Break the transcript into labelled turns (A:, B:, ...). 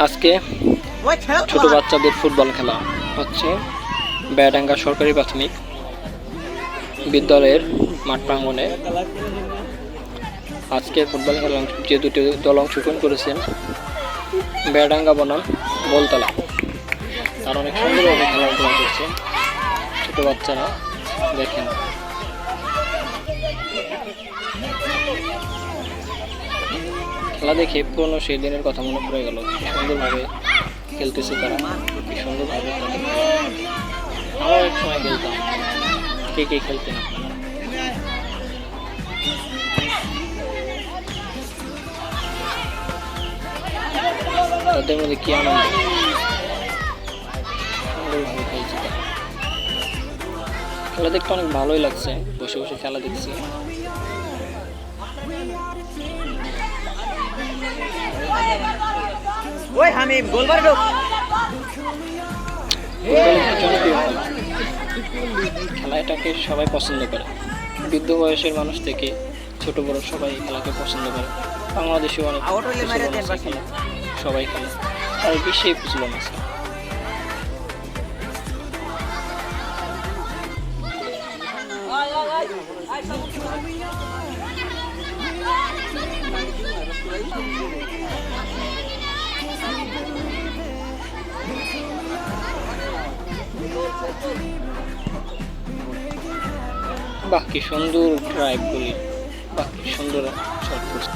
A: আজকে ছোট বাচ্চাদের ফুটবল খেলা হচ্ছে বেড়াডাঙ্গা সরকারি প্রাথমিক বিদ্যালয়ের মাঠ প্রাঙ্গণে। আজকে ফুটবল খেলা যে দুটি দল অংশগ্রহণ করেছেন বেড়াডাঙ্গা বনাম বলতলা, তারা অনেক সুন্দরভাবে খেলাধুলা করছে ছোট বাচ্চারা। দেখেন খেলা দেখে পুরনো সেই দিনের কথা মনে পড়ে গেল। কি সুন্দরভাবে খেলতেছে তারা, কি সুন্দরভাবে। আমরাও এক সময় খেলতাম। কে কে খেলতেন আপনারা? তাদের মধ্যে কি আনন্দ, সুন্দরভাবে খেলছে তারা। খেলা দেখতে অনেক ভালোই লাগছে, বসে বসে খেলা দেখছি। খেলা এটাকে সবাই পছন্দ করে, বৃদ্ধ বয়সের মানুষ থেকে ছোট বড় সবাই খেলাকে পছন্দ করে। বাংলাদেশে অনেক খেলা সবাই খেলে, আর বেশি প্রচলন আছে। বাহ কি সুন্দর ড্রাইভ গুলি, বাহ কি সুন্দর শট করছে।